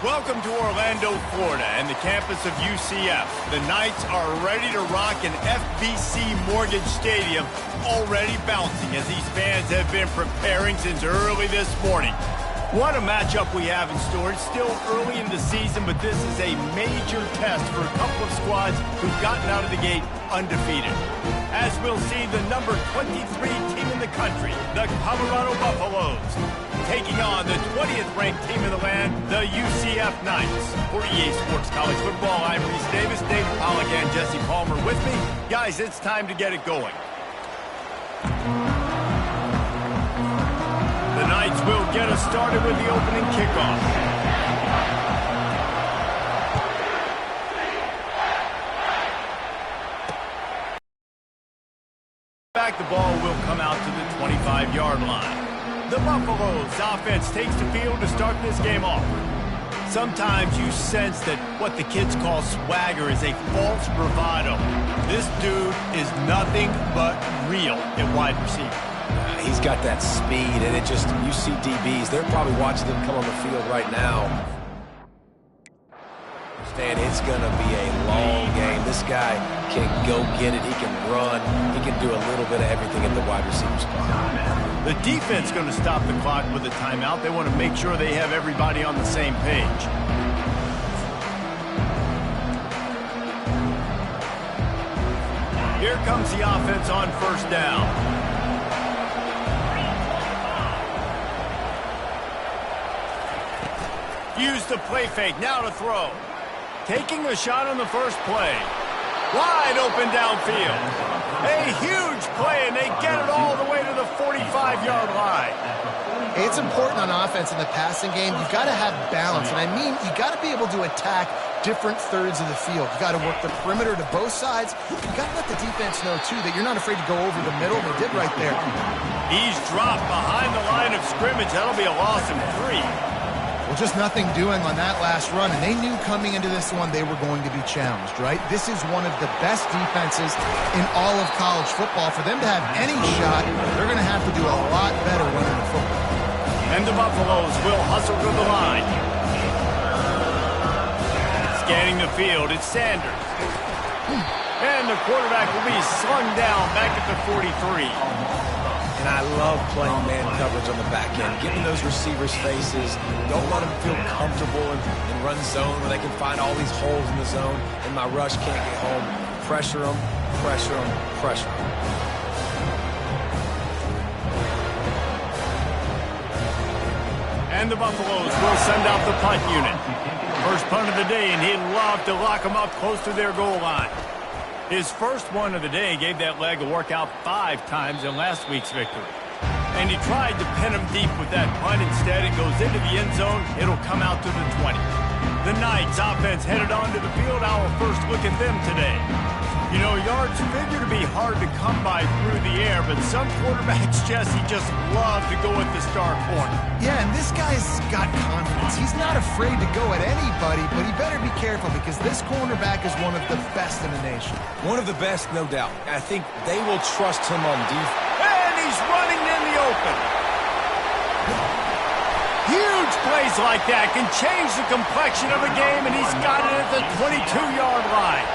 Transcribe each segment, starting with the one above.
Welcome to Orlando, Florida, and the campus of UCF. The Knights are ready to rock an FBC Mortgage Stadium, already bouncing as these fans have been preparing since early this morning. What a matchup we have in store. It's still early in the season, but this is a major test for a couple of squads who've gotten out of the gate undefeated. As we'll see, the number 23 team in the country, the Colorado Buffaloes, taking on the 20th ranked team in the land, the UCF Knights. For EA Sports College Football, I'm Reese Davis, David Pollack, and Jesse Palmer with me. Guys, it's time to get it going. The Knights will get us started with the opening kickoff. Back, the ball will come out to the 25-yard line. The Buffaloes offense takes the field to start this game off. Sometimes you sense that what the kids call swagger is a false bravado. This dude is nothing but real at wide receiver. He's got that speed, and you see DBs, they're probably watching him come on the field right now. Understand, it's going to be a long game. This guy can go get it. He can run. He can do a little bit of everything at the wide receiver spot. The defense going to stop the clock with a timeout. They want to make sure they have everybody on the same page. Here comes the offense on first down. Use the play fake, now to throw. Taking a shot on the first play. Wide open downfield. A huge play, and they get it all the way to the 45-yard line. It's important on offense in the passing game. You've got to have balance, and I mean you got to be able to attack different thirds of the field. You got to work the perimeter to both sides. You got to let the defense know, too, that you're not afraid to go over the middle. They did right there. He's dropped behind the line of scrimmage. That'll be a loss of 3. Well, just nothing doing on that last run, and they knew coming into this one they were going to be challenged, right? This is one of the best defenses in all of college football. For them to have any shot, they're going to have to do a lot better running the football. And the Buffaloes will hustle to the line. Scanning the field, it's Sanders. And the quarterback will be slung down back at the 43. And I love playing man coverage on the back end, getting those receivers' faces. Don't let them feel comfortable in run zone where they can find all these holes in the zone, and my rush can't get home. Pressure them, pressure them, pressure them. And the Buffaloes will send out the punt unit. First punt of the day, and he'd love to lock them up close to their goal line. His first one of the day gave that leg a workout 5 times in last week's victory. And he tried to pin him deep with that punt. Instead, it goes into the end zone. It'll come out to the 20. The Knights offense headed onto the field. Our first look at them today. You know, yards figure to be hard to come by through the air, but some quarterbacks, Jesse, just love to go at the star corner. Yeah, and this guy's got confidence. He's not afraid to go at anybody, but he better be careful because this cornerback is one of the best in the nation. One of the best, no doubt. I think they will trust him on defense. And he's running in the open. Huge plays like that can change the complexion of a game, and he's got it at the 22-yard line.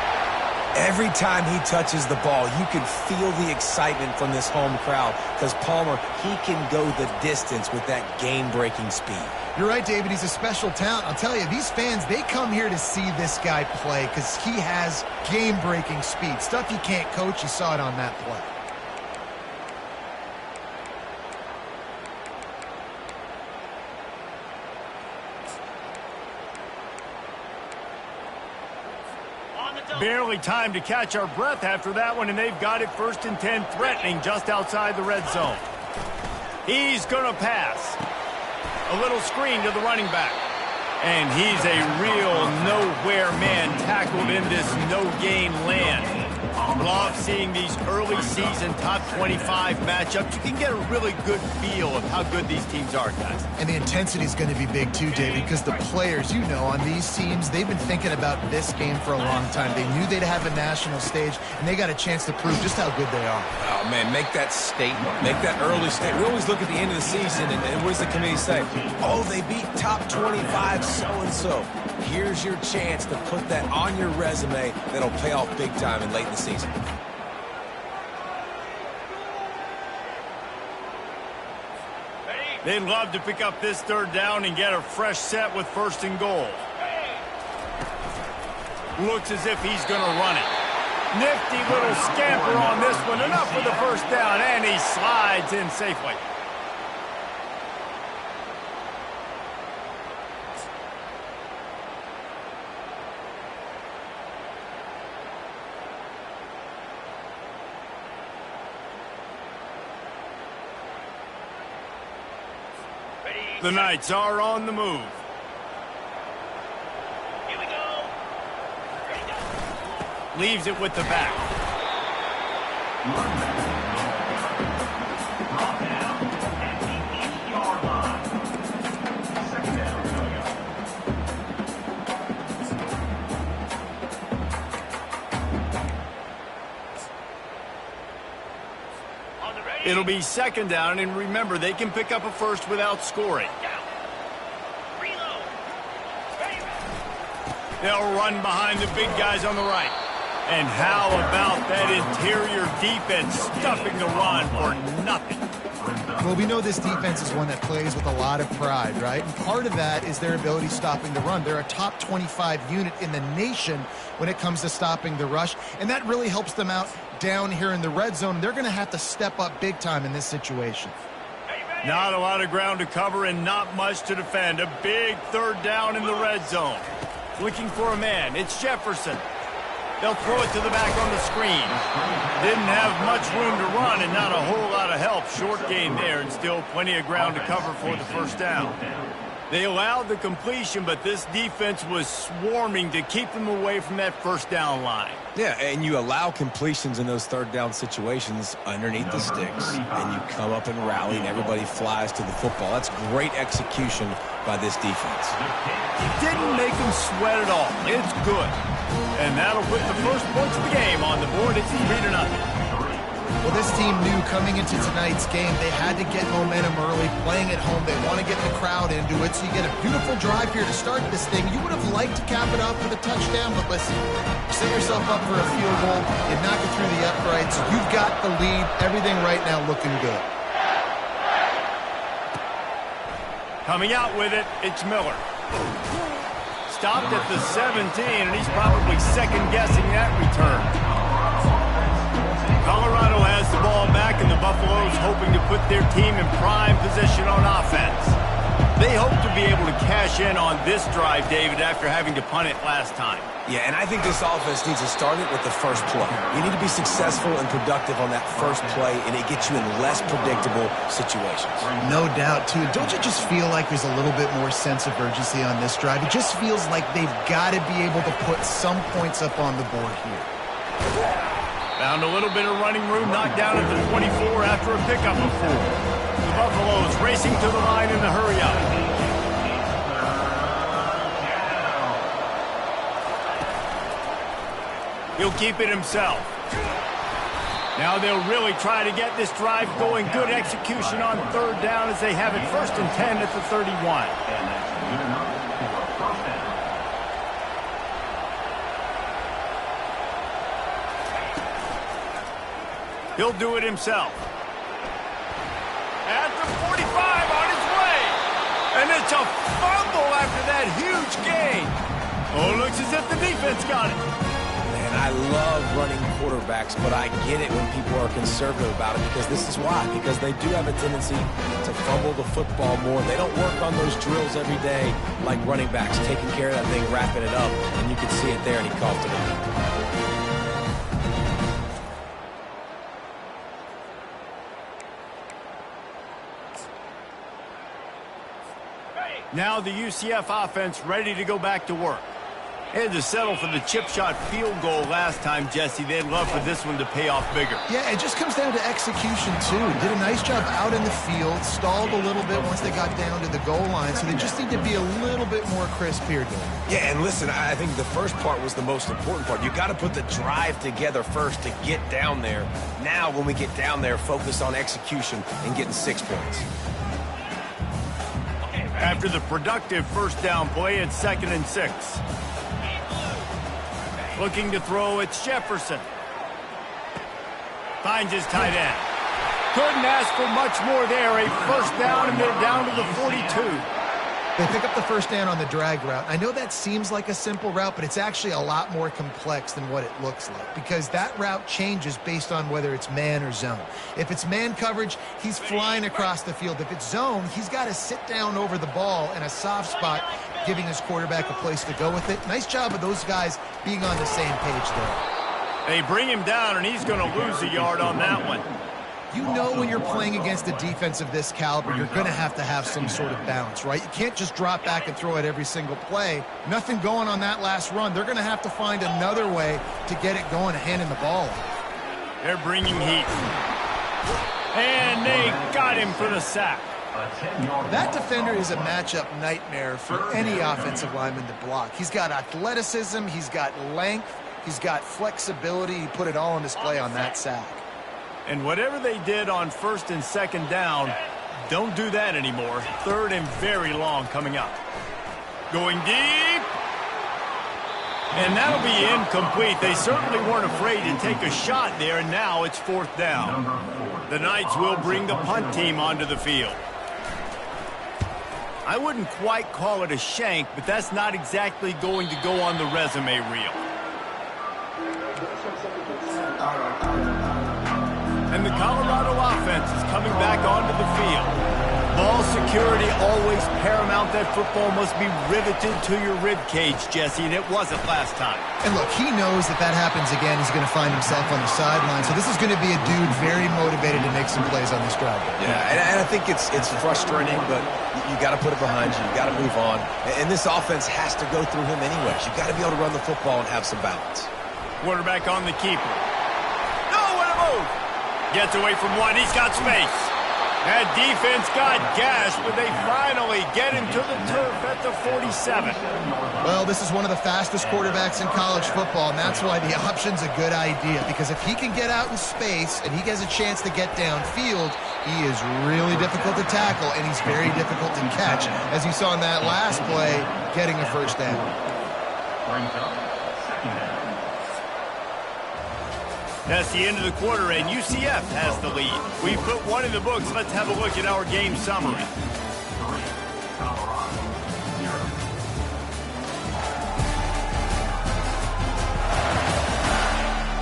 Every time he touches the ball, you can feel the excitement from this home crowd because Palmer, he can go the distance with that game-breaking speed. You're right, David. He's a special talent. I'll tell you, these fans, they come here to see this guy play because he has game-breaking speed. Stuff you can't coach. You saw it on that play. Barely time to catch our breath after that one, and they've got it 1st and 10, threatening just outside the red zone. He's going to pass. A little screen to the running back. And he's a real nowhere man tackled in this no-gain land. Love seeing these early season top 25 matchups. You can get a really good feel of how good these teams are, guys. And the intensity is going to be big too, David, because the players, you know, on these teams, they've been thinking about this game for a long time. They knew they'd have a national stage, and they got a chance to prove just how good they are. Oh, man, make that statement. Make that early statement. We always look at the end of the season, and what does the committee say? Oh, they beat top 25 so-and-so. Here's your chance to put that on your resume that'll pay off big time and late in the season. They'd love to pick up this third down and get a fresh set with 1st and goal. Looks as if he's going to run it. Nifty little scamper on this one. Enough for the 1st down, and he slides in safely. The Knights are on the move. Here we go. Ready, go. Leaves it with the back. Brought down at the 8-yard line. 2nd down. On the ready. It'll be 2nd down, and remember, they can pick up a first without scoring. Reload. Ready. They'll run behind the big guys on the right. And how about that interior defense stuffing the run for nothing? Well, we know this defense is one that plays with a lot of pride, right? And part of that is their ability stopping the run. They're a top 25 unit in the nation when it comes to stopping the rush, and that really helps them out down here in the red zone. They're going to have to step up big time in this situation. Not a lot of ground to cover and not much to defend. A big 3rd down in the red zone. Looking for a man. It's Jefferson. They'll throw it to the back on the screen. Didn't have much room to run and not a whole lot of help. Short gain there and still plenty of ground to cover for the 1st down. They allowed the completion, but this defense was swarming to keep them away from that 1st down line. Yeah, and you allow completions in those 3rd down situations underneath the sticks, and you come up and rally, and everybody flies to the football. That's great execution by this defense. Didn't make them sweat at all. It's good. And that'll put the first points of the game on the board. It's 3-0. Well, this team knew coming into tonight's game they had to get momentum early, playing at home. They want to get the crowd into it, so you get a beautiful drive here to start this thing. You would have liked to cap it off with a touchdown, but listen, set yourself up for a field goal. You knock it through the uprights. You've got the lead. Everything right now looking good. Coming out with it, it's Miller. Stopped at the 17, and he's probably second-guessing that return. Colorado has the ball back, and the Buffaloes hoping to put their team in prime position on offense. They hope to be able to cash in on this drive, David, after having to punt it last time. Yeah, and I think this offense needs to start it with the first play. You need to be successful and productive on that first play, and it gets you in less predictable situations. No doubt, too. Don't you just feel like there's a little bit more sense of urgency on this drive? It just feels like they've got to be able to put some points up on the board here. Found a little bit of running room, knocked down at the 24 after a pickup of 4. The Buffaloes racing to the line in the hurry-up. He'll keep it himself. Now they'll really try to get this drive going. Good execution on 3rd down as they have it 1st and 10 at the 31. He'll do it himself. At the 45 on his way. And it's a fumble after that huge gain. Oh, looks as if the defense got it. I love running quarterbacks, but I get it when people are conservative about it because this is why. Because they do have a tendency to fumble the football more. They don't work on those drills every day like running backs, taking care of that thing, wrapping it up, and you can see it there, and he coughed it up. Now the UCF offense ready to go back to work. Had to settle for the chip shot field goal last time, Jesse. They'd love for this one to pay off bigger. Yeah, it just comes down to execution, too. Did a nice job out in the field, stalled a little bit once they got down to the goal line, so they just need to be a little bit more crisp here, Dave. Yeah, and listen, I think the first part was the most important part. You got to put the drive together first to get down there. Now, when we get down there, focus on execution and getting 6 points. After the productive first down play, it's 2nd and 6. Looking to throw, it's Jefferson. Finds his tight end. Couldn't ask for much more there. A first down, and they're down to the 42. They pick up the first down on the drag route. I know that seems like a simple route, but it's actually a lot more complex than what it looks like because that route changes based on whether it's man or zone. If it's man coverage, he's flying across the field. If it's zone, he's got to sit down over the ball in a soft spot, giving his quarterback a place to go with it. Nice job of those guys being on the same page there. They bring him down, and he's going to lose a yard on that one. You know when you're playing against a defense of this caliber, you're going to have some sort of balance, right? You can't just drop back and throw it every single play. Nothing going on that last run. They're going to have to find another way to get it going, handing the ball off. They're bringing heat. And they got him for the sack. That defender is a matchup nightmare for any offensive lineman to block. He's got athleticism, he's got length, he's got flexibility. He put it all on display on that sack. And whatever they did on 1st and 2nd down, don't do that anymore. 3rd and very long coming up. Going deep. And that'll be incomplete. They certainly weren't afraid to take a shot there, and now it's 4th down. The Knights will bring the punt team onto the field. I wouldn't quite call it a shank, but that's not exactly going to go on the resume reel. And the Colorado offense is coming back onto the field. Ball security always paramount. That football must be riveted to your rib cage, Jesse, and it wasn't last time. And look, he knows that happens again, he's going to find himself on the sideline. So this is going to be a dude very motivated to make some plays on this drive. Yeah, and I think it's frustrating, but you got to put it behind you. You got to move on. And this offense has to go through him anyways. You got to be able to run the football and have some balance. Quarterback on the keeper. Nowhere to move. Gets away from one. He's got space. That defense got gashed, but they finally get him to the turf at the 47. Well, this is one of the fastest quarterbacks in college football, and that's why the option's a good idea. Because if he can get out in space and he has a chance to get downfield, he is really difficult to tackle, and he's very difficult to catch. As you saw in that last play, getting a first down. That's the end of the quarter, and UCF has the lead. We put one in the books. Let's have a look at our game summary.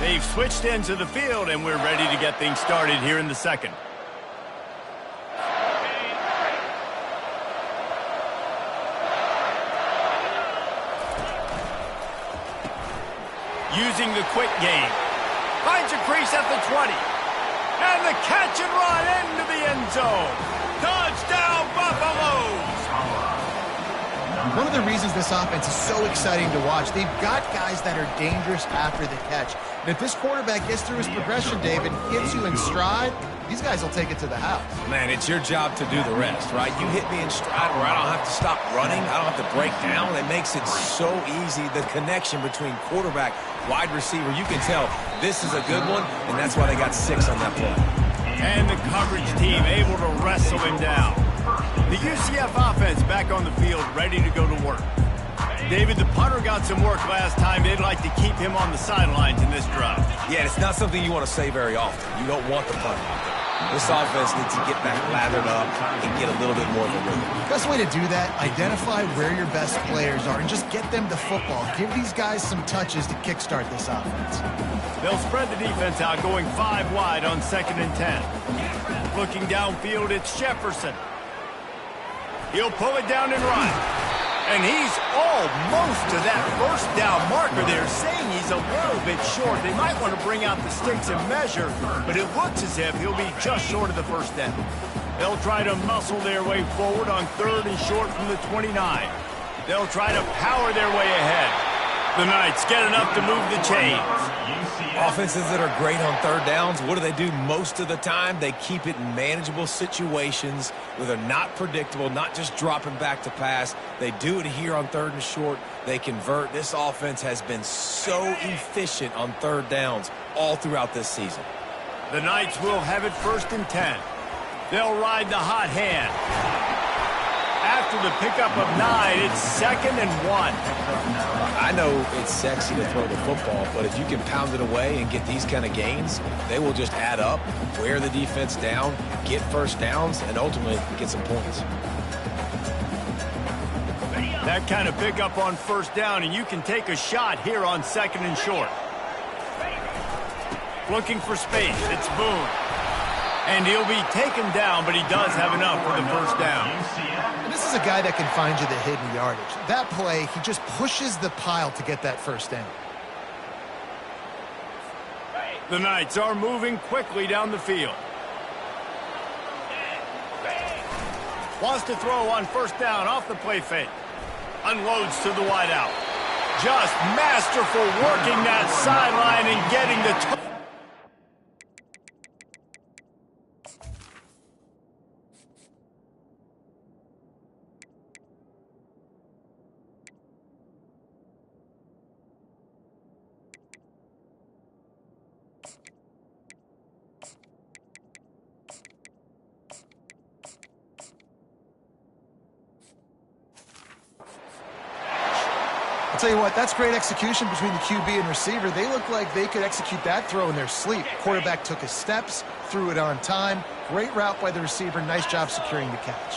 They've switched into the field, and we're ready to get things started here in the second. Using the quick game. Finds a crease at the 20. And the catch and run into the end zone. Touchdown, Buffaloes! One of the reasons this offense is so exciting to watch, they've got guys that are dangerous after the catch. And if this quarterback gets through his progression, David, gets you in stride, these guys will take it to the house. Man, it's your job to do the rest, right? You hit me in stride where I don't have to stop running. I don't have to break down. It makes it so easy. The connection between quarterback, wide receiver, you can tell this is a good one, and that's why they got 6 on that play. And the coverage team able to wrestle him down. The UCF offense back on the field, ready to go to work. David, the punter got some work last time. They'd like to keep him on the sidelines in this drive. Yeah, it's not something you want to say very often. You don't want the punter out there. This offense needs to get back lathered up and get a little bit more of a rhythm. Best way to do that, identify where your best players are and just get them the football. Give these guys some touches to kickstart this offense. They'll spread the defense out, going 5 wide on 2nd and 10. Looking downfield, it's Jefferson. He'll pull it down and run. And he's almost to that first down marker there, saying he's a little bit short. They might want to bring out the sticks and measure, but it looks as if he'll be just short of the first down. They'll try to muscle their way forward on 3rd and short from the 29. They'll try to power their way ahead. The Knights get enough to move the chains. Offenses that are great on third downs, what do most of the time? They keep it in manageable situations where they're not predictable, not just dropping back to pass. They do it here on third and short. They convert. This offense has been so efficient on third downs all throughout this season. The Knights will have it 1st and 10. They'll ride the hot hand. After the pickup of 9, it's 2nd and 1. I know it's sexy to throw the football, but if you can pound it away and get these kind of gains, they will just add up, wear the defense down, get first downs, and ultimately get some points. That kind of pickup on 1st down, and you can take a shot here on 2nd and short. Looking for space. It's Boone. And he'll be taken down, but he does have enough for the 1st down. And this is a guy that can find you the hidden yardage. That play, he just pushes the pile to get that 1st down. The Knights are moving quickly down the field. Wants to throw on 1st down off the play fake. Unloads to the wideout. Just masterful working that sideline and getting the... I'll tell you what, that's great execution between the QB and receiver. They look like they could execute that throw in their sleep. Quarterback took his steps, threw it on time. Great route by the receiver. Nice job securing the catch.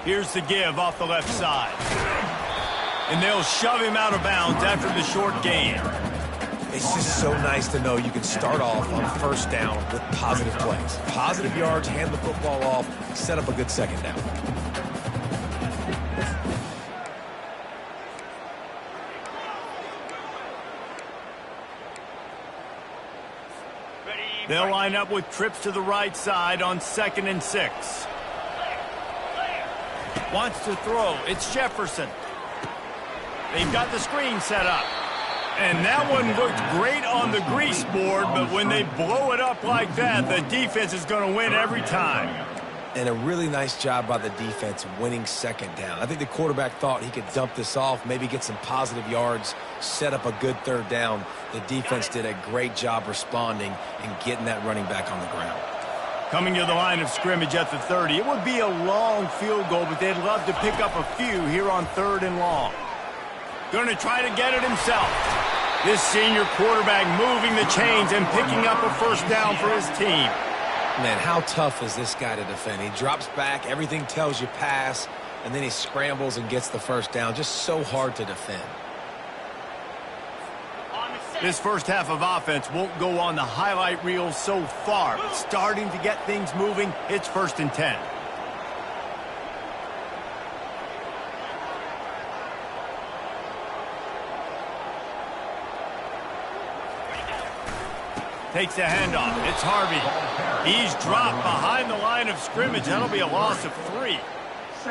Here's the give off the left side. And they'll shove him out of bounds after the short gain. It's just so nice to know you can start off on 1st down with positive plays. Positive yards, hand the football off, set up a good 2nd down. They'll line up with trips to the right side on 2nd and 6. Wants to throw. It's Jefferson. They've got the screen set up. And that one looked great on the grease board, but when they blow it up like that, the defense is going to win every time. And a really nice job by the defense winning 2nd down. I think the quarterback thought he could dump this off, maybe get some positive yards, set up a good 3rd down. The defense did a great job responding and getting that running back on the ground. Coming to the line of scrimmage at the 30. It would be a long field goal, but they'd love to pick up a few here on 3rd and long. Going to try to get it himself. This senior quarterback moving the chains and picking up a 1st down for his team. Man, how tough is this guy to defend? He drops back, everything tells you pass, and then he scrambles and gets the 1st down. Just so hard to defend. This 1st half of offense won't go on the highlight reel so far, but starting to get things moving, it's 1st and 10. Takes the handoff. It's Harvey. He's dropped behind the line of scrimmage. That'll be a loss of 3.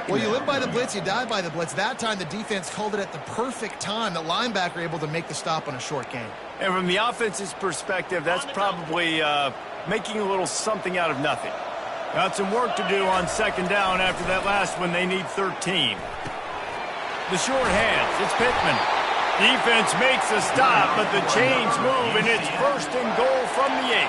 Well, you live by the blitz, you die by the blitz. That time the defense called it at the perfect time. The linebacker able to make the stop on a short gain. And from the offense's perspective, that's probably making a little something out of nothing. Got some work to do on 2nd down after that last one. They need 13. The short hands. It's Pittman. Defense makes a stop, but the chains move, and it's 1st and goal from the 8.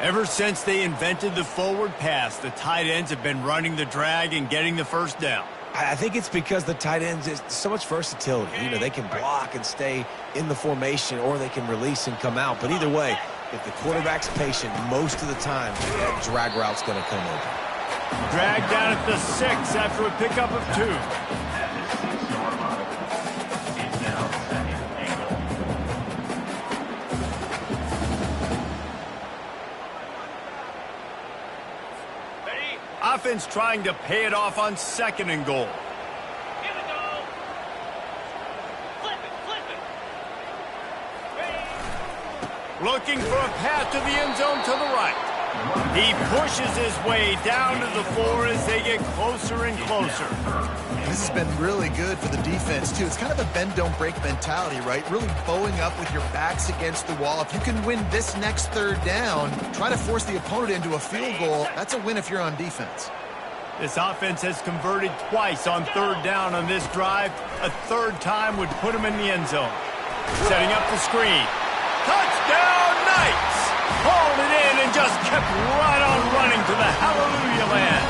Ever since they invented the forward pass, the tight ends have been running the drag and getting the 1st down. I think it's because the tight ends is so much versatility. You know, they can block and stay in the formation, or they can release and come out. But either way, if the quarterback's patient, most of the time, that drag route's going to come open. Dragged down at the 6 after a pickup of 2. Offense trying to pay it off on 2nd and goal. Here we go. Flip it. Looking for a path to the end zone to the right. He pushes his way down to the floor as they get closer and closer. This has been really good for the defense, too. It's kind of a bend-don't-break mentality, right? Really bowing up with your backs against the wall. If you can win this next third down, try to force the opponent into a field goal. That's a win if you're on defense. This offense has converted twice on third down on this drive. A third time would put them in the end zone. Setting up the screen. Touchdown, Knights! Hauled it in and just kept right on running to the hallelujah land.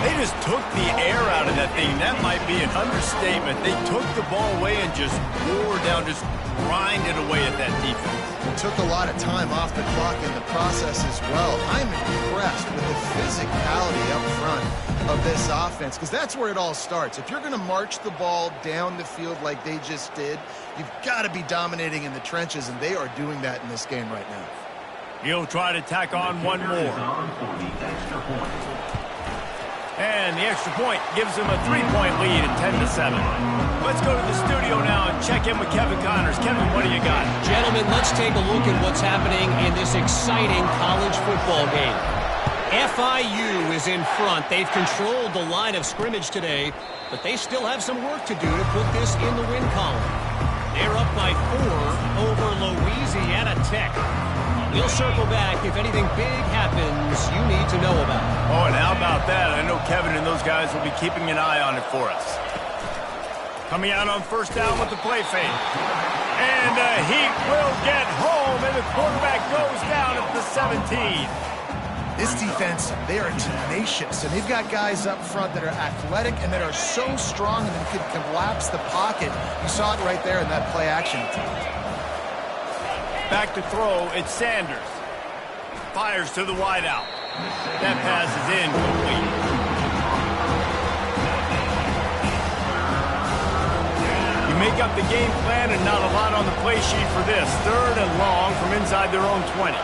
They just took the air out of that thing. That might be an understatement. They took the ball away and just wore down, just grinded away at that defense. It took a lot of time off the clock in the process as well. I'm impressed with the physicality up front of this offense, because that's where it all starts. If you're going to march the ball down the field like they just did, you've got to be dominating in the trenches, and they are doing that in this game right now. He'll try to tack on one more. And the extra point gives them a 3-point lead at 10-7. Let's go to the studio now and check in with Kevin Connors. Kevin, what do you got? Gentlemen, let's take a look at what's happening in this exciting college football game. FIU is in front. They've controlled the line of scrimmage today, but they still have some work to do to put this in the win column. They're up by 4 over Louisiana Tech. We'll circle back if anything big happens you need to know about. Oh, and how about that? I know Kevin and those guys will be keeping an eye on it for us. Coming out on first down with the play fake. And he will get home, and the quarterback goes down at the 17. This defense, they are tenacious, and they've got guys up front that are athletic and that are so strong and can collapse the pocket. You saw it right there in that play action attempt. Back to throw, it's Sanders. Fires to the wideout. That pass is incomplete. You make up the game plan and not a lot on the play sheet for this. Third and long from inside their own 20.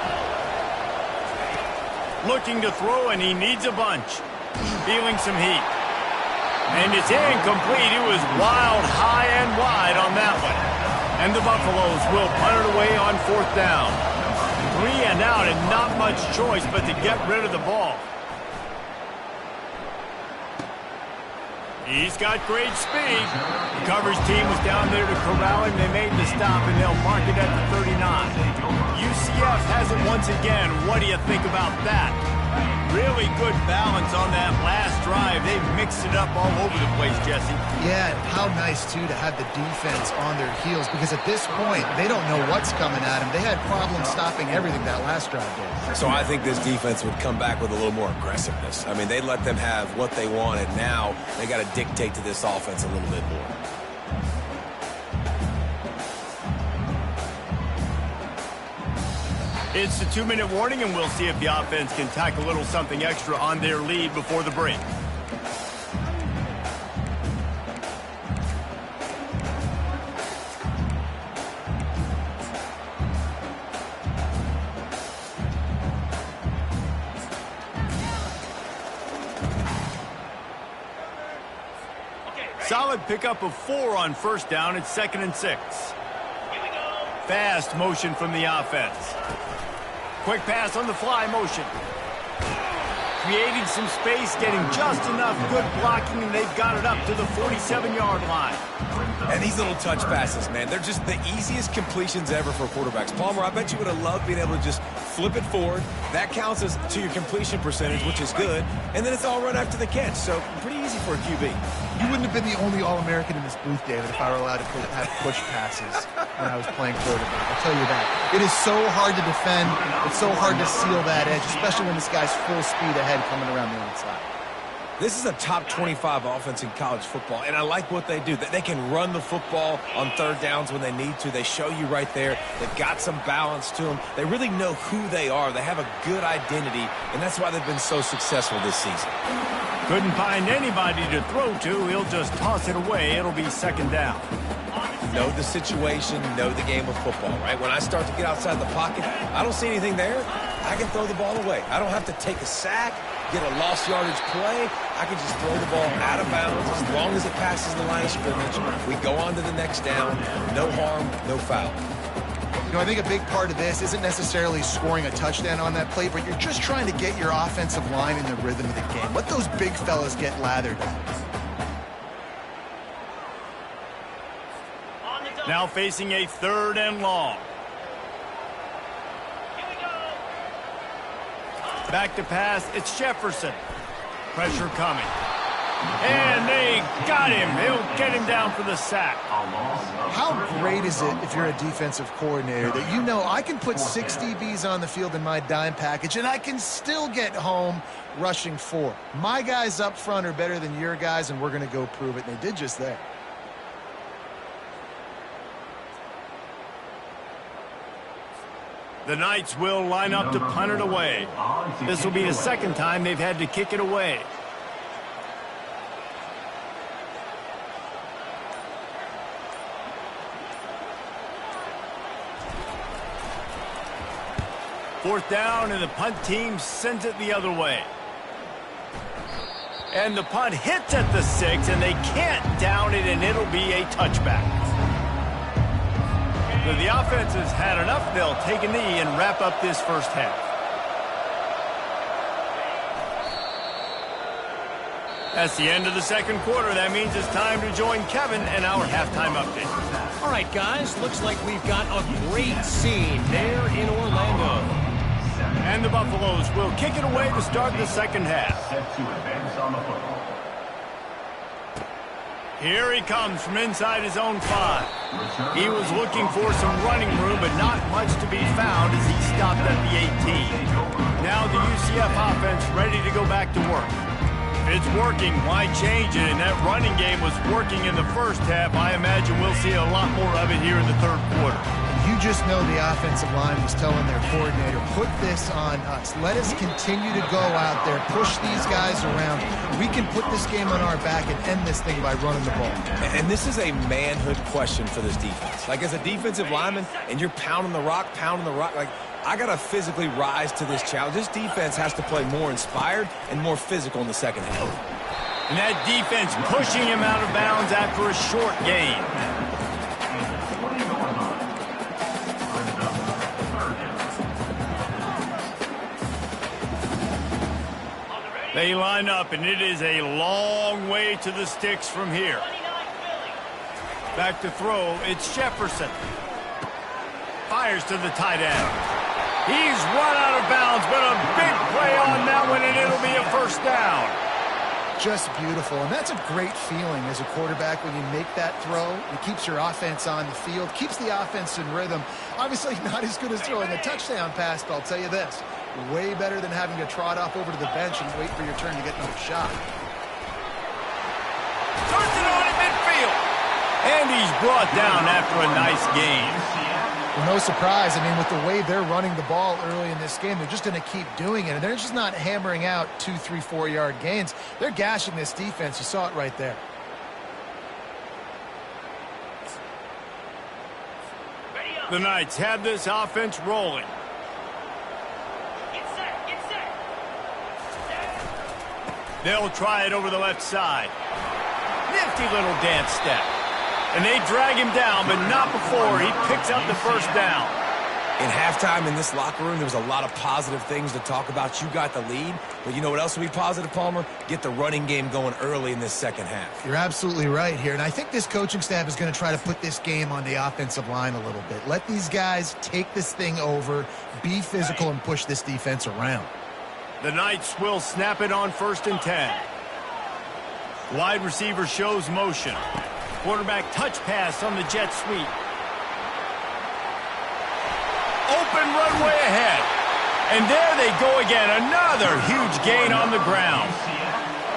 Looking to throw, and he needs a bunch. Feeling some heat. And it's incomplete. It was wild, high and wide on that one. And the Buffaloes will punt it away on fourth down. 3 and out, and not much choice but to get rid of the ball. He's got great speed. The coverage team was down there to corral him. They made the stop, and they'll mark it at the 39. UCF has it once again. What do you think about that? Really good balance on that last drive. They mixed it up all over the place, Jesse. Yeah, and how nice, too, to have the defense on their heels, because at this point, they don't know what's coming at them. They had problems stopping everything that last drive did. So I think this defense would come back with a little more aggressiveness. I mean, they let them have what they wanted. Now they got to dictate to this offense a little bit more. It's the 2-minute warning, and we'll see if the offense can tack a little something extra on their lead before the break. Solid pickup of 4 on first down. It's 2nd and 6. Fast motion from the offense. Quick pass on the fly motion. Creating some space, getting just enough good blocking, and they've got it up to the 47-yard line. And these little touch passes, man, they're just the easiest completions ever for quarterbacks. Palmer, I bet you would have loved being able to just flip it forward. That counts as to your completion percentage, which is good. And then it's all run after the catch, so pretty easy for a QB. You wouldn't have been the only All-American in this booth, David, if I were allowed to have push passes when I was playing quarterback. I'll tell you that. It is so hard to defend. It's so hard to seal that edge, especially when this guy's full speed ahead coming around the outside. This is a top 25 offense in college football, and I like what they do. They can run the football on third downs when they need to. They show you right there. They've got some balance to them. They really know who they are. They have a good identity, and that's why they've been so successful this season. Couldn't find anybody to throw to. He'll just toss it away. It'll be 2nd down. Know the situation, know the game of football, right? When I start to get outside the pocket, I don't see anything there. I can throw the ball away. I don't have to take a sack, get a lost yardage play. I can just throw the ball out of bounds as long as it passes the line of scrimmage. We go on to the next down. No harm, no foul. You know, I think a big part of this isn't necessarily scoring a touchdown on that play, but you're just trying to get your offensive line in the rhythm of the game. Let those big fellas get lathered up. Now facing a 3rd and long. Back to pass, it's Jefferson. Pressure coming. And they got him. He'll get him down for the sack. How great is it if you're a defensive coordinator that you know I can put 6 DBs on the field in my dime package and I can still get home rushing 4. My guys up front are better than your guys, and we're going to go prove it. And they did just that. The Knights will line up to punt it away. This will be the 2nd time they've had to kick it away. Fourth down, and the punt team sends it the other way. And the punt hits at the 6, and they can't down it, and it'll be a touchback. So the offense has had enough. They'll take a knee and wrap up this first half. That's the end of the 2nd quarter. That means it's time to join Kevin and our halftime update. All right, guys, looks like we've got a great scene there in Orlando. And the Buffaloes will kick it away to start the 2nd half. Set to advance on the football. Here he comes from inside his own 5. He was looking for some running room, but not much to be found as he stopped at the 18. Now the UCF offense ready to go back to work. If it's working, why change it? And that running game was working in the first half. I imagine we'll see a lot more of it here in the 3rd quarter. You just know the offensive line was telling their coordinator, put this on us. Let us continue to go out there, push these guys around. We can put this game on our back and end this thing by running the ball. And this is a manhood question for this defense. Like, as a defensive lineman, and you're pounding the rock, like, I got to physically rise to this challenge. This defense has to play more inspired and more physical in the 2nd half. And that defense pushing him out of bounds after a short gain. They line up, and it is a long way to the sticks from here. Back to throw, it's Jefferson. Fires to the tight end. He's run out of bounds, but a big play on that one, and it'll be a 1st down. Just beautiful, and that's a great feeling as a quarterback when you make that throw. It keeps your offense on the field, keeps the offense in rhythm. Obviously not as good as throwing a touchdown pass, but I'll tell you this, way better than having to trot off over to the bench and wait for your turn to get another shot. Turns it on in midfield. And he's brought down after a nice gain. Well, no surprise. I mean, with the way they're running the ball early in this game, they're just going to keep doing it. And they're just not hammering out 2, 3, 4-yard gains. They're gashing this defense. You saw it right there. The Knights have this offense rolling. They'll try it over the left side. Nifty little dance step. And they drag him down, but not before he picks up the 1st down. In halftime in this locker room, there was a lot of positive things to talk about. You got the lead, but you know what else will be positive, Palmer? Get the running game going early in this 2nd half. You're absolutely right here, and I think this coaching staff is going to try to put this game on the offensive line a little bit. Let these guys take this thing over, be physical, and push this defense around. The Knights will snap it on 1st and 10. Wide receiver shows motion. Quarterback touch pass on the jet sweep. Open runway ahead. And there they go again. Another huge gain on the ground.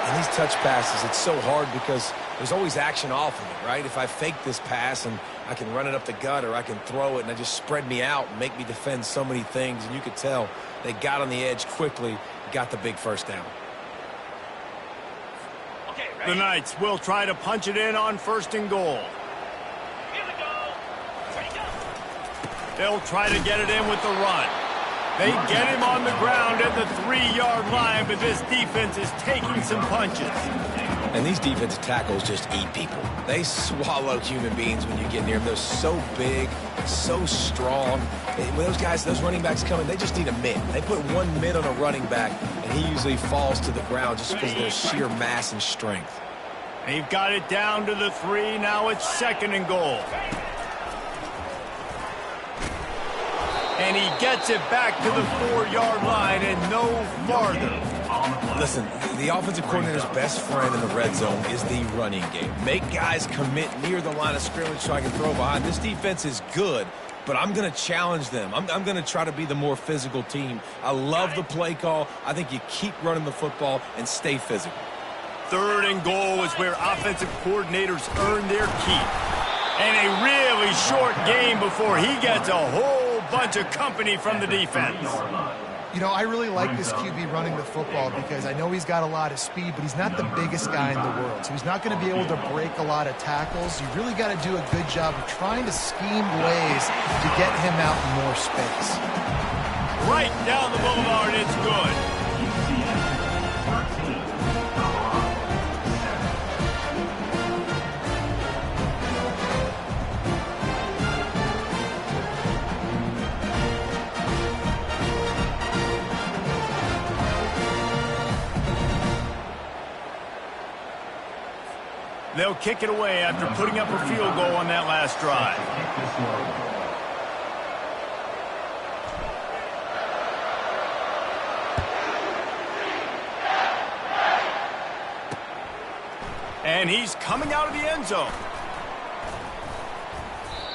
And these touch passes, it's so hard because there's always action off of it, right? If I fake this pass and I can run it up the gut, or I can throw it and I just spread me out and make me defend so many things. And you could tell they got on the edge quickly, got the big 1st down. The Knights will try to punch it in on 1st and goal. Here we go. Ready, go. They'll try to get it in with the run. They get him on the ground at the 3-yard line, but this defense is taking some punches. And these defensive tackles just eat people. They swallow human beings when you get near them. They're so big, so strong. When those guys, those running backs come in, they just need a mid. They put one mid on a running back, and he usually falls to the ground just because of their sheer mass and strength. They've got it down to the 3. Now it's 2nd and goal. And he gets it back to the 4-yard line and no farther. Listen, the offensive coordinator's best friend in the red zone is the running game. Make guys commit near the line of scrimmage so I can throw behind. This defense is good, but I'm going to challenge them. I'm going to try to be the more physical team. I love the play call. I think you keep running the football and stay physical. 3rd and goal is where offensive coordinators earn their keep. And a really short game before he gets a whole bunch of company from the defense. You know, I really like this QB running the football because I know he's got a lot of speed, but he's not the biggest guy in the world. So he's not going to be able to break a lot of tackles. You really got to do a good job of trying to scheme ways to get him out in more space. Right down the boulevard, it's good. They'll kick it away after putting up a field goal on that last drive. And he's coming out of the end zone.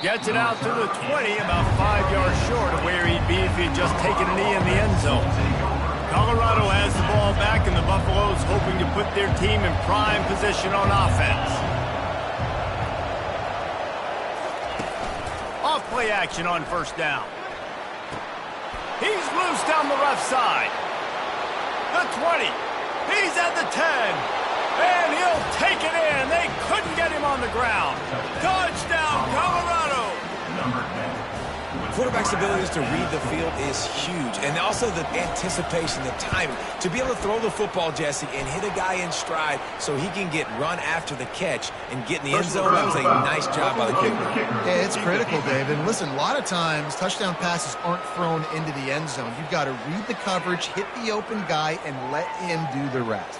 Gets it out to the 20, about 5 yards short of where he'd be if he'd just taken a knee in the end zone. Colorado has the ball back, and the Buffaloes hoping to put their team in prime position on offense. Off-play action on 1st down. He's loose down the left side. The 20. He's at the 10. And he'll take it in. They couldn't get him on the ground. Touchdown, Colorado. Quarterback's abilities to read the field is huge, and also the anticipation, the timing. To be able to throw the football, Jesse, and hit a guy in stride so he can get run after the catch and get in the end zone, that was a nice job by the kicker. Yeah, it's critical, David. And listen, a lot of times touchdown passes aren't thrown into the end zone. You've got to read the coverage, hit the open guy, and let him do the rest.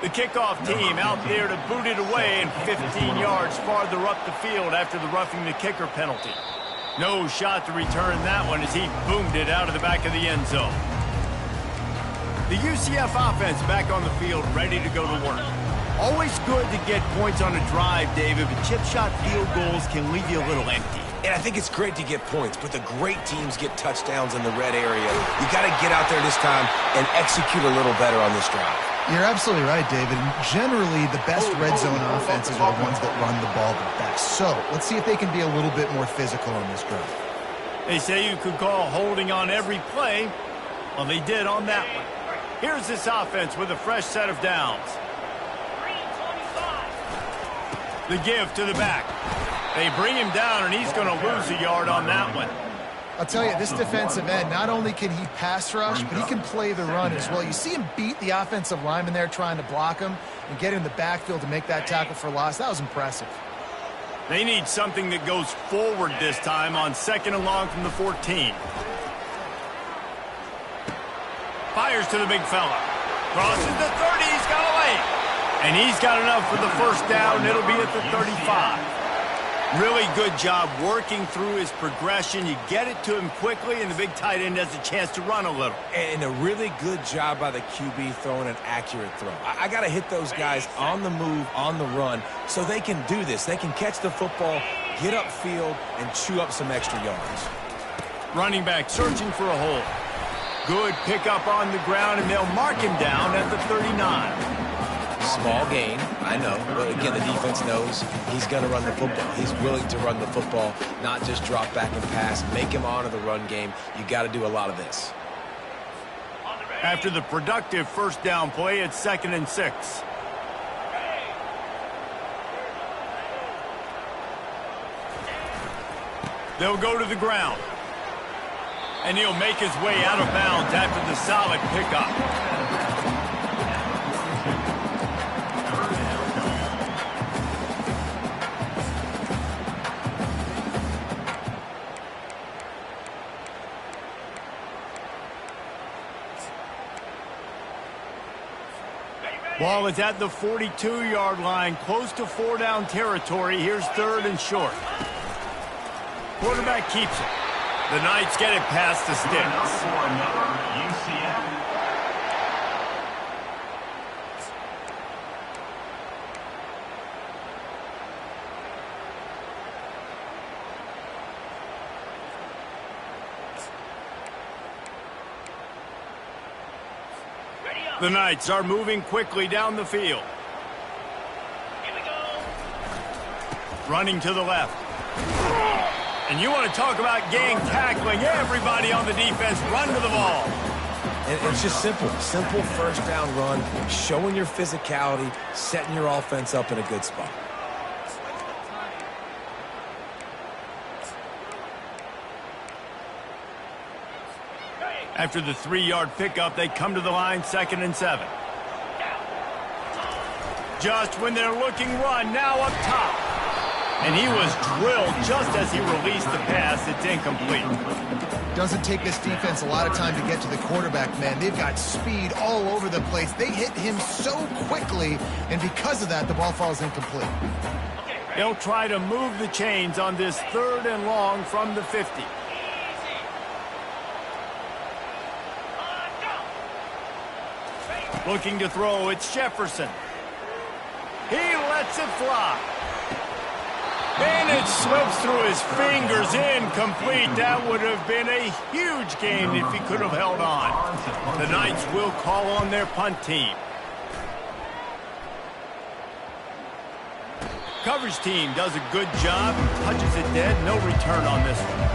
The kickoff team out there to boot it away and 15 yards farther up the field after the roughing the kicker penalty. No shot to return that one as he boomed it out of the back of the end zone. The UCF offense back on the field, ready to go to work. Always good to get points on a drive, David, but chip shot field goals can leave you a little empty. And I think it's great to get points, but the great teams get touchdowns in the red area. You got to get out there this time and execute a little better on this drive. You're absolutely right, David. And generally, the best red zone offenses are the ones that run the ball the best. So let's see if they can be a little bit more physical on this drive. They say you could call holding on every play. Well, they did on that one. Here's this offense with a fresh set of downs. The give to the back. They bring him down, and he's going to lose a yard on that one. I'll tell you, this defensive end, not only can he pass rush, but he can play the run as well. You see him beat the offensive lineman there trying to block him and get in the backfield to make that tackle for loss. That was impressive. They need something that goes forward this time on 2nd and long from the 14. Fires to the big fella. Crosses the 30. He's got a lane. And he's got enough for the 1st down. It'll be at the 35. Really good job working through his progression. You get it to him quickly, and the big tight end has a chance to run a little. And a really good job by the QB throwing an accurate throw. I got to hit those guys on the move, on the run, so they can do this. They can catch the football, get upfield, and chew up some extra yards. Running back searching for a hole. Good pickup on the ground, and they'll mark him down at the 39. Small gain, I know, but again, the defense knows he's going to run the football. He's willing to run the football, not just drop back and pass, make him honor the run game. You got to do a lot of this. After the productive 1st down play, it's 2nd and 6. They'll go to the ground. And he'll make his way out of bounds after the solid pickup. Ball is at the 42-yard line, close to 4-down territory. Here's 3rd and short. Quarterback keeps it. The Knights get it past the sticks. For another UCF. The Knights are moving quickly down the field. Here we go. Running to the left. And you want to talk about gang tackling. Everybody on the defense run to the ball. And it's just simple. Simple first down run, showing your physicality, setting your offense up in a good spot. After the 3-yard pickup, they come to the line, 2nd and 7. Just when they're looking run, now up top. And he was drilled just as he released the pass. It's incomplete. Doesn't take this defense a lot of time to get to the quarterback, man. They've got speed all over the place. They hit him so quickly, and because of that, the ball falls incomplete. They'll try to move the chains on this 3rd and long from the 50. Looking to throw, it's Jefferson. He lets it fly. And it slips through his fingers, incomplete. That would have been a huge gain if he could have held on. The Knights will call on their punt team. Coverage team does a good job, touches it dead, no return on this one.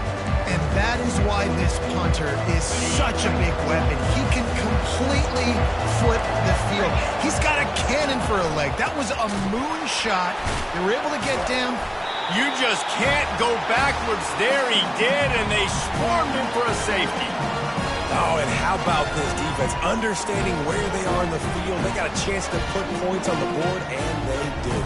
And that is why this punter is such a big weapon. He can completely flip the field. He's got a cannon for a leg. That was a moonshot. They were able to get down. You just can't go backwards there. He did, and they swarmed him for a safety. Oh, and how about this defense? Understanding where they are in the field. They got a chance to put points on the board, and they did.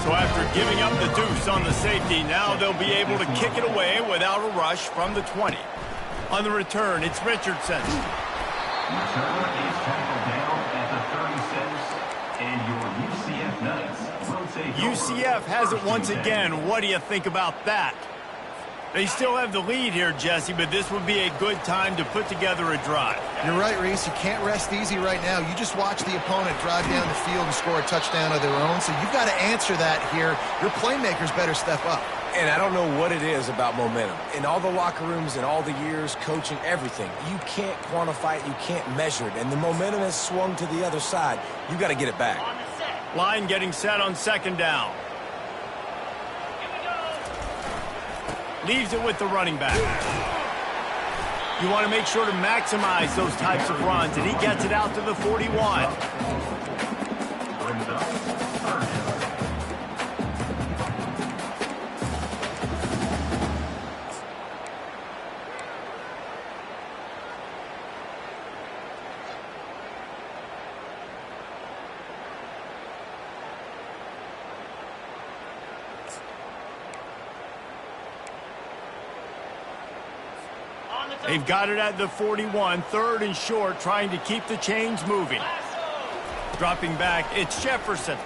So after giving up the deuce on the safety, now they'll be able to kick it away without a rush from the 20. On the return, it's Richardson. Returner is tackled down at the 36, and your UCF Knights will take UCF has it once again. What do you think about that? They still have the lead here, Jesse, but this would be a good time to put together a drive. You're right, Reese. You can't rest easy right now. You just watch the opponent drive down the field and score a touchdown of their own, so you've got to answer that here. Your playmakers better step up. And I don't know what it is about momentum. In all the locker rooms, in all the years, coaching, everything, you can't quantify it, you can't measure it. And the momentum has swung to the other side. You got to get it back. Line getting set on 2nd down. Leaves it with the running back. You want to make sure to maximize those types of runs, and he gets it out to the 41. brings up 3rd down. They've got it at the 41, 3rd and short, trying to keep the chains moving. Dropping back, it's Jefferson.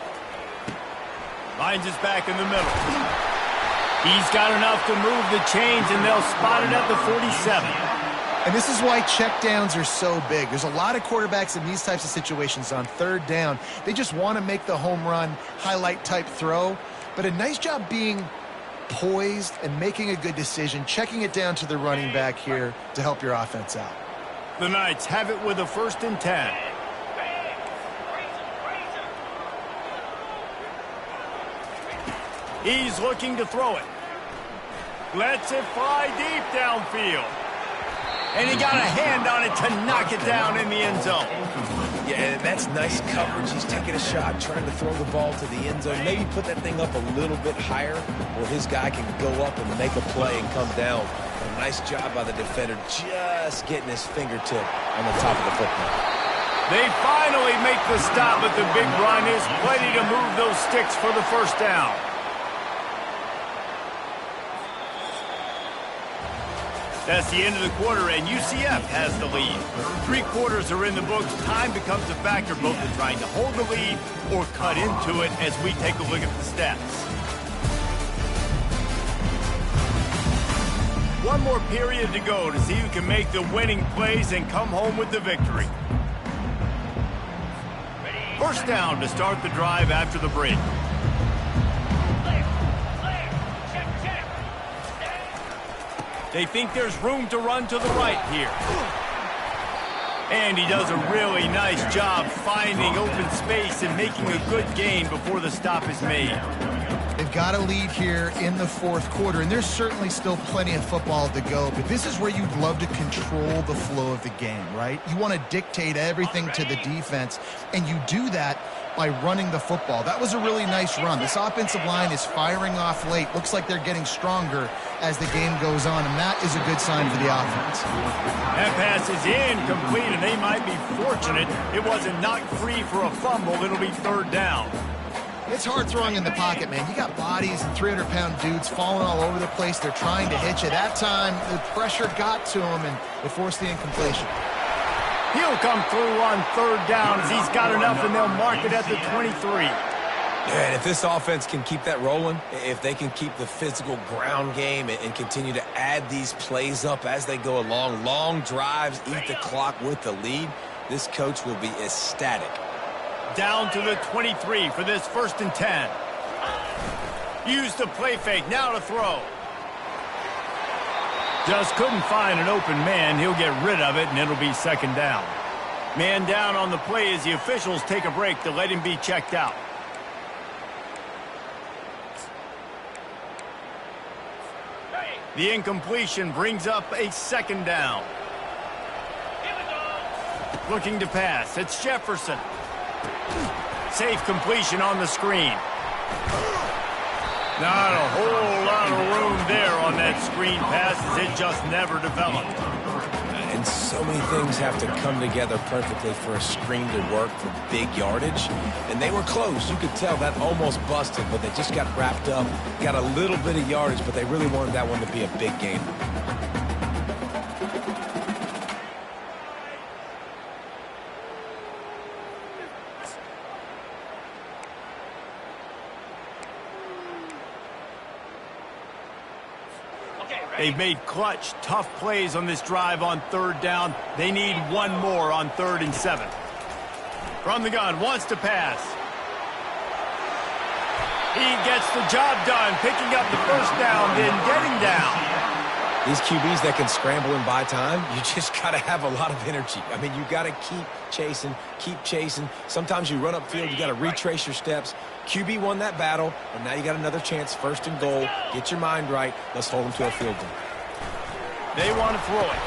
Lines is back in the middle. He's got enough to move the chains, and they'll spot it at the 47. And this is why checkdowns are so big. There's a lot of quarterbacks in these types of situations on 3rd down. They just want to make the home run, highlight-type throw. But a nice job being poised and making a good decision, checking it down to the running back here to help your offense out. The Knights have it with a 1st and 10. He's looking to throw it. Lets it fly deep downfield. And he got a hand on it to knock it down in the end zone. Yeah, and that's nice coverage. He's taking a shot, trying to throw the ball to the end zone. Maybe put that thing up a little bit higher where his guy can go up and make a play and come down. A nice job by the defender just getting his fingertip on the top of the football. They finally make the stop, but the big run is plenty to move those sticks for the 1st down. That's the end of the quarter, and UCF has the lead. 3 quarters are in the books. Time becomes a factor both in trying to hold the lead or cut into it as we take a look at the stats. One more period to go to see who can make the winning plays and come home with the victory. First down to start the drive after the break. They think there's room to run to the right here. And he does a really nice job finding open space and making a good gain before the stop is made. They've got a lead here in the 4th quarter, and there's certainly still plenty of football to go, but this is where you'd love to control the flow of the game, right? You want to dictate everything to the defense, and you do that by running the football. That was a really nice run. This offensive line is firing off late. Looks like they're getting stronger as the game goes on, and that is a good sign for the offense. That pass is incomplete, and they might be fortunate it wasn't knocked free for a fumble. It'll be 3rd down. It's hard throwing in the pocket, man. You got bodies and 300-pound dudes falling all over the place. They're trying to hit you. That time, the pressure got to him, and it forced the incompletion. He'll come through on 3rd down as he's got enough, and they'll mark it at the 23. Yeah, and if this offense can keep that rolling, if they can keep the physical ground game and continue to add these plays up as they go along, long drives, eat the clock with the lead, this coach will be ecstatic. Down to the 23 for this 1st and 10. Use the play fake, now to throw. Just couldn't find an open man. He'll get rid of it, and it'll be 2nd down. Man down on the play as the officials take a break to let him be checked out. The incompletion brings up a 2nd down. Looking to pass. It's Jefferson. Safe completion on the screen. Not a whole lot of room there on that screen pass as it just never developed. And so many things have to come together perfectly for a screen to work for big yardage. And they were close. You could tell that almost busted, but they just got wrapped up, got a little bit of yardage, but they really wanted that one to be a big game. They've made clutch, tough plays on this drive on 3rd down. They need one more on 3rd and 7. From the gun, wants to pass. He gets the job done, picking up the 1st down, then getting down. These QBs that can scramble and buy time, you just got to have a lot of energy. I mean, you got to keep chasing, keep chasing. Sometimes you run upfield, you got to retrace your steps. QB won that battle, and now you got another chance, 1st and goal. Get your mind right. Let's hold them to a field goal. They want to throw it.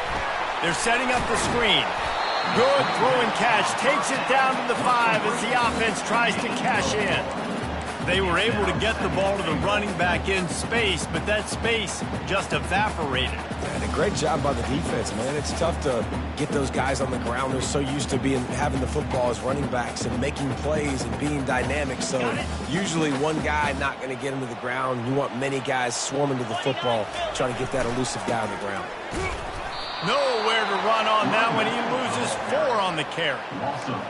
They're setting up the screen. Good throw and catch. Takes it down to the 5 as the offense tries to cash in. They were able to get the ball to the running back in space, but that space just evaporated. And a great job by the defense, man. It's tough to get those guys on the ground. They're so used to having the football as running backs and making plays and being dynamic. So usually one guy not going to get him to the ground. You want many guys swarming to the football, trying to get that elusive guy on the ground. Nowhere to run on that one. He loses 4 on the carry.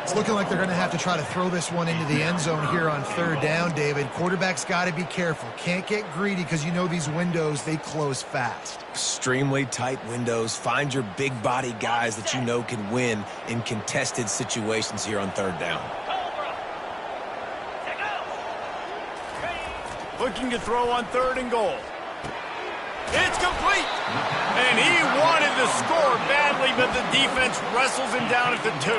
It's looking like they're going to have to try to throw this one into the end zone here on 3rd down, David. Quarterback's got to be careful. Can't get greedy because you know these windows, they close fast. Extremely tight windows. Find your big body guys that you know can win in contested situations here on 3rd down. Looking to throw on 3rd and goal. It's complete. And he wanted the score badly, but the defense wrestles him down at the 2.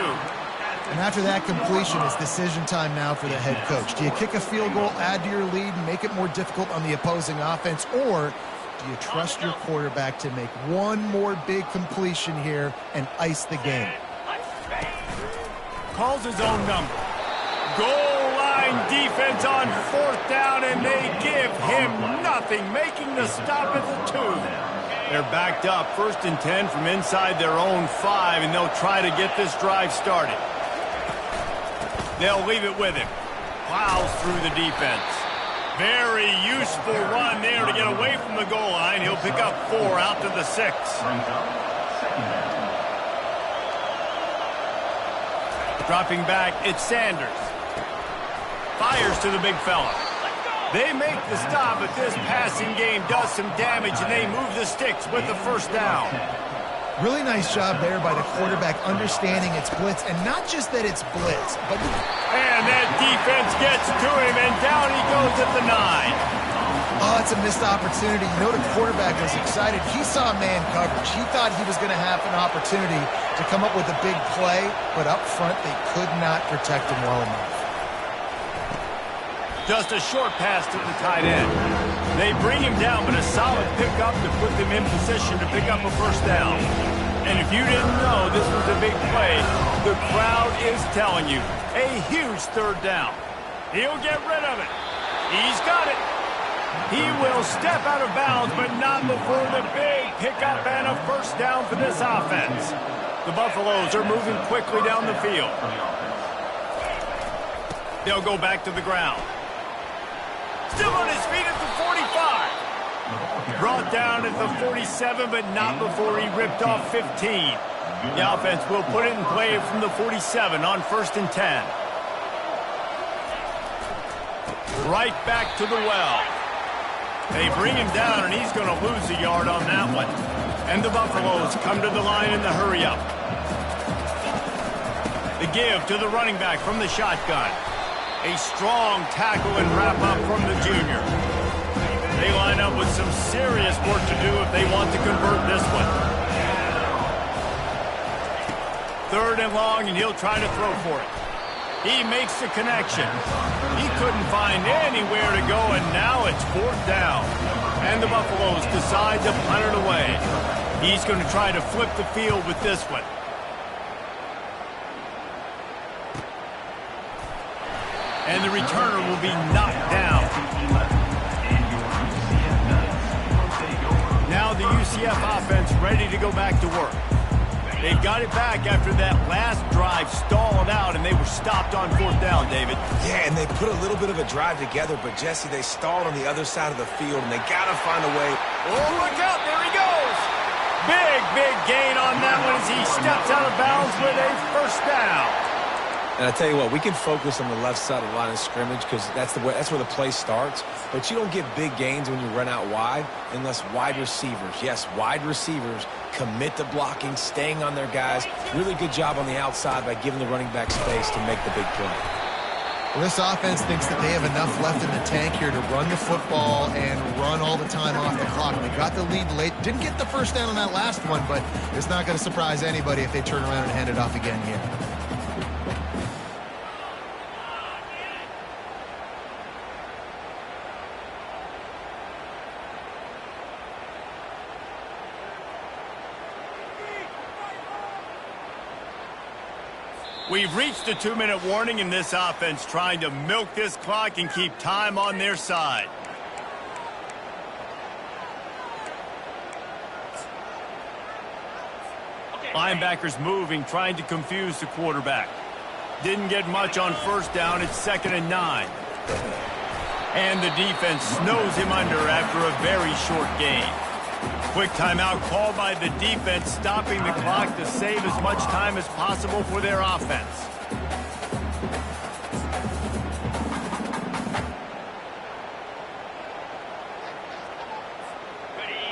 And after that completion, it's decision time now for the head coach. Do you kick a field goal, add to your lead, and make it more difficult on the opposing offense, or do you trust your quarterback to make one more big completion here and ice the game? Calls his own number. Goal line defense on 4th down, and they give him nothing, making the stop at the 2. They're backed up, 1st and 10 from inside their own 5, and they'll try to get this drive started. They'll leave it with him. Plows through the defense. Very useful run there to get away from the goal line. He'll pick up 4 out to the 6. Brings up second down. Dropping back, it's Sanders. Fires to the big fella. They make the stop, but this passing game does some damage, and they move the sticks with the first down. Really nice job there by the quarterback understanding it's blitz, and not just that it's blitz, but... And that defense gets to him, and down he goes at the 9. Oh, it's a missed opportunity. You know the quarterback was excited. He saw man coverage. He thought he was going to have an opportunity to come up with a big play, but up front they could not protect him well enough. Just a short pass to the tight end. They bring him down, but a solid pickup to put them in position to pick up a first down. And if you didn't know this was a big play, the crowd is telling you, a huge third down. He'll get rid of it. He's got it. He will step out of bounds, but not before the big pickup and a first down for this offense. The Buffaloes are moving quickly down the field. They'll go back to the ground. Still on his feet at the 45. Brought down at the 47, but not before he ripped off 15. The offense will put it in play from the 47 on 1st and 10. Right back to the well. They bring him down, and he's going to lose a yard on that one. And the Buffaloes come to the line in the hurry-up. The give to the running back from the shotgun. A strong tackle and wrap-up from the junior. They line up with some serious work to do if they want to convert this one. 3rd and long, and he'll try to throw for it. He makes the connection. He couldn't find anywhere to go, and now it's 4th down. And the Buffaloes decide to punt it away. He's going to try to flip the field with this one. And the returner will be knocked down. Now the UCF offense ready to go back to work. They got it back after that last drive stalled out, and they were stopped on 4th down, David. Yeah, and they put a little bit of a drive together, but, Jesse, they stalled on the other side of the field, and they got to find a way. Oh, look out. There he goes. Big gain on that one as he steps out of bounds with a first down. And I tell you what, we can focus on the left side of the line of scrimmage because that's where the play starts. But you don't get big gains when you run out wide unless wide receivers, yes, wide receivers, commit to blocking, staying on their guys. Really good job on the outside by giving the running back space to make the big play. Well, this offense thinks that they have enough left in the tank here to run the football and run all the time off the clock. They got the lead late. Didn't get the first down on that last one, but it's not going to surprise anybody if they turn around and hand it off again here. We've reached the 2-minute warning in this offense, trying to milk this clock and keep time on their side. Linebackers moving, trying to confuse the quarterback. Didn't get much on 1st down. It's 2nd and 9. And the defense snows him under after a very short gain. Quick timeout called by the defense, stopping the clock to save as much time as possible for their offense.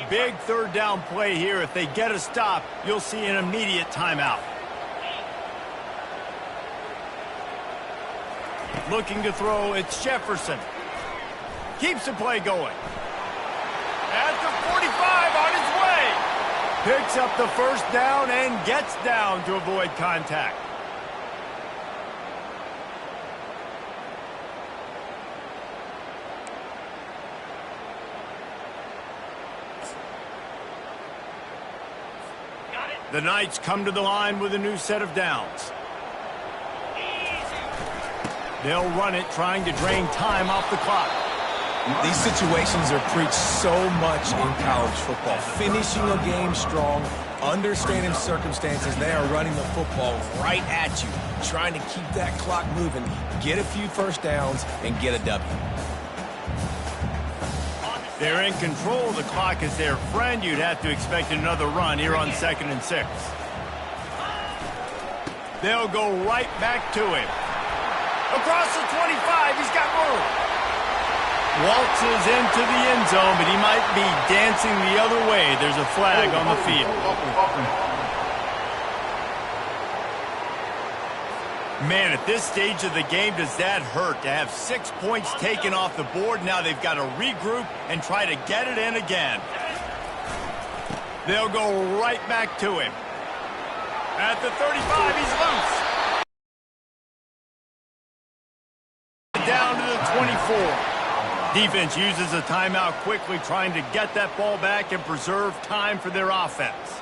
Big 3rd down play here. If they get a stop, you'll see an immediate timeout. Looking to throw, it's Jefferson. Keeps the play going. At the 45, on his way. Picks up the first down and gets down to avoid contact. The Knights come to the line with a new set of downs. They'll run it, trying to drain time off the clock. These situations are preached so much in college football. Finishing a game strong, understanding circumstances. They are running the football right at you, trying to keep that clock moving, get a few first downs, and get a W. They're in control. The clock is their friend. You'd have to expect another run here on 2nd and 6. They'll go right back to him. Across the 25, he's got room. Waltzes into the end zone, but he might be dancing the other way. There's a flag on the field. Man, at this stage of the game, does that hurt to have 6 points taken off the board? Now they've got to regroup and try to get it in again. They'll go right back to him. At the 35, he's loose. Down to the 24. Defense uses a timeout quickly, trying to get that ball back and preserve time for their offense.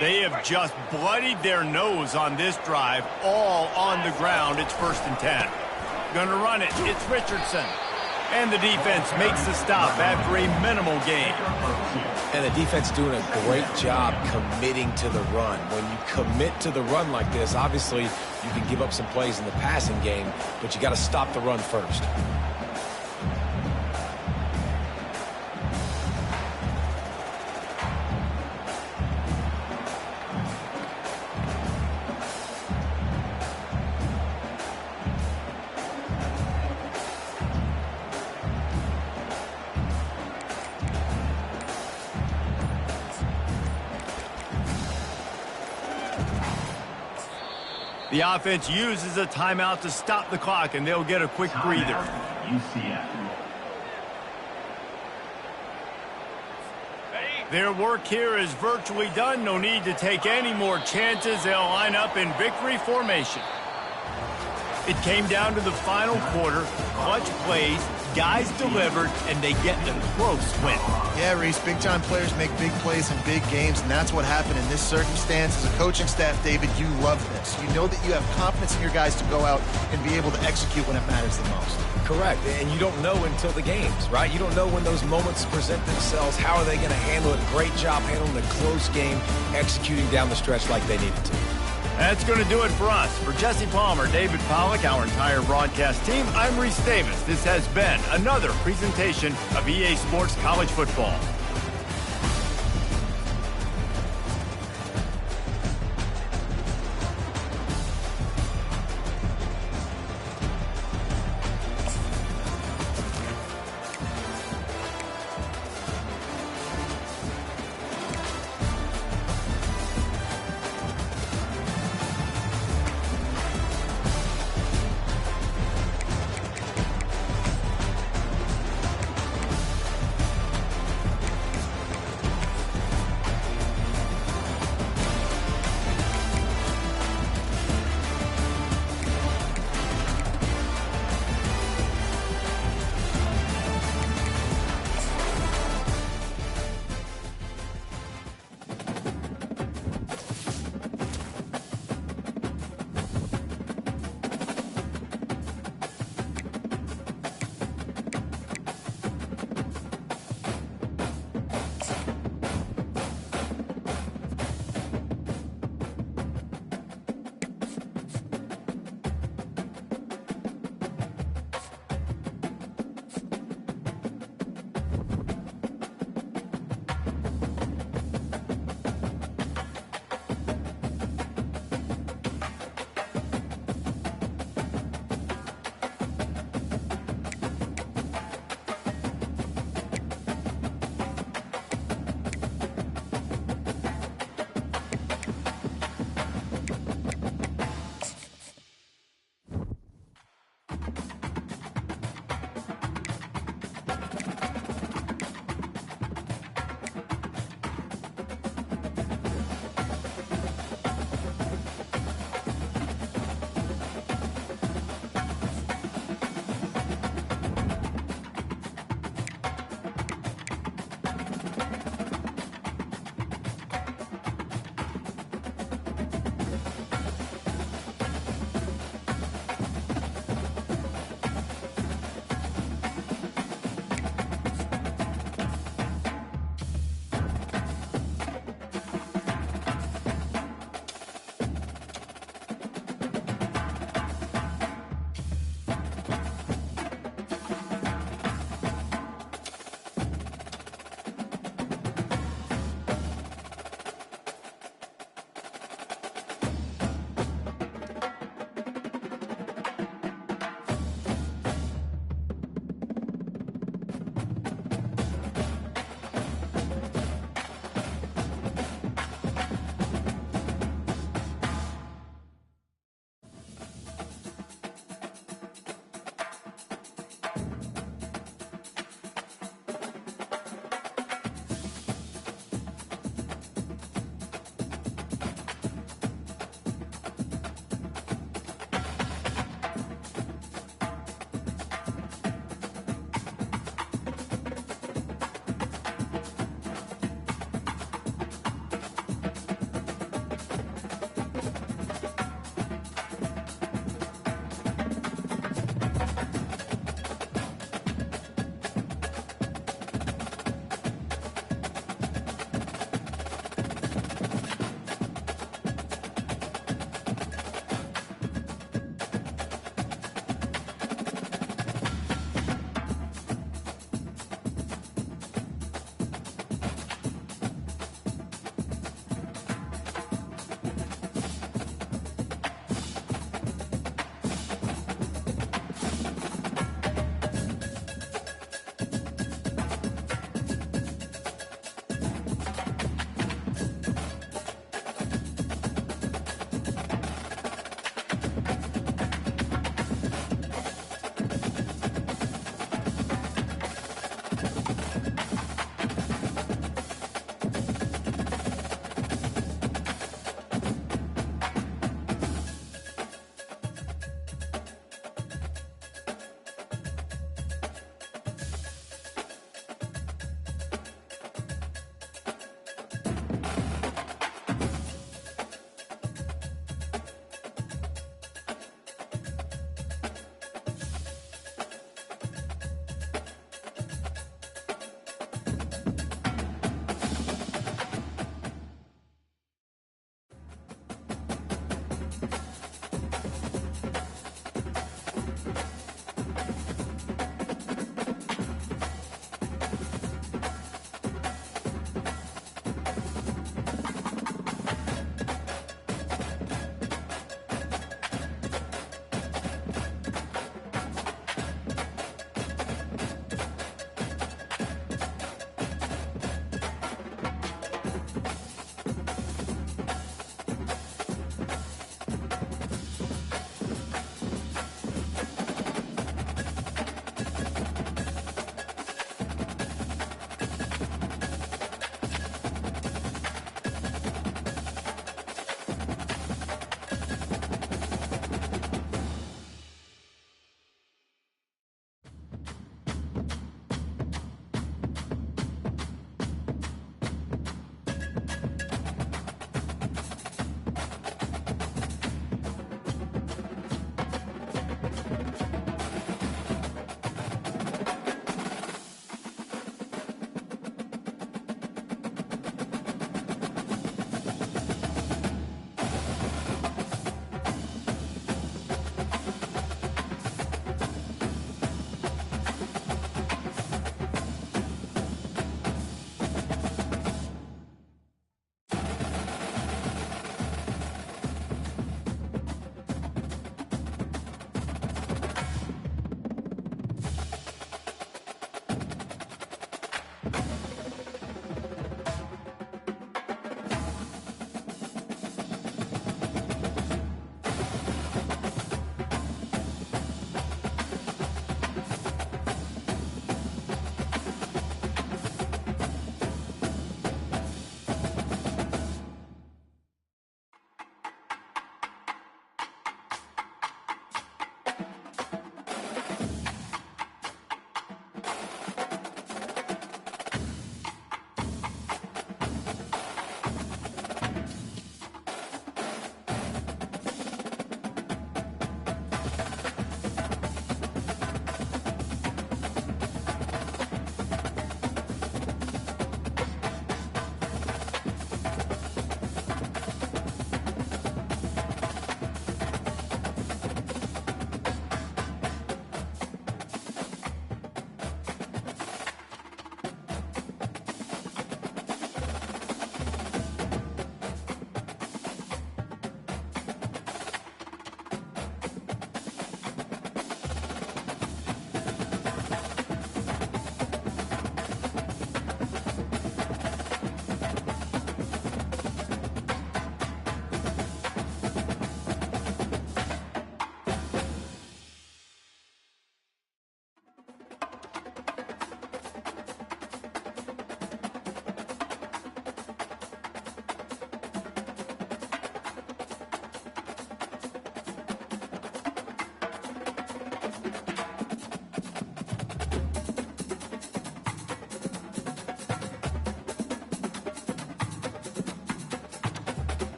They have just bloodied their nose on this drive, all on the ground. It's 1st and 10. Gonna run it. It's Richardson. And the defense makes the stop after a minimal gain. And the defense doing a great job committing to the run. When you commit to the run like this, obviously you can give up some plays in the passing game, but you got to stop the run first. The offense uses a timeout to stop the clock, and they'll get a quick breather. UCF. Their work here is virtually done. No need to take any more chances. They'll line up in victory formation. It came down to the final quarter. Clutch plays, guys delivered, and they get a close win. Yeah, Reese, big-time players make big plays in big games, and that's what happened in this circumstance. As a coaching staff, David, you love this. You know that you have confidence in your guys to go out and be able to execute when it matters the most. Correct, and you don't know until the games, right? You don't know when those moments present themselves. How are they going to handle it? Great job handling the close game, executing down the stretch like they needed to. That's going to do it for us. For Jesse Palmer, David Pollack, our entire broadcast team, I'm Reese Davis. This has been another presentation of EA Sports College Football.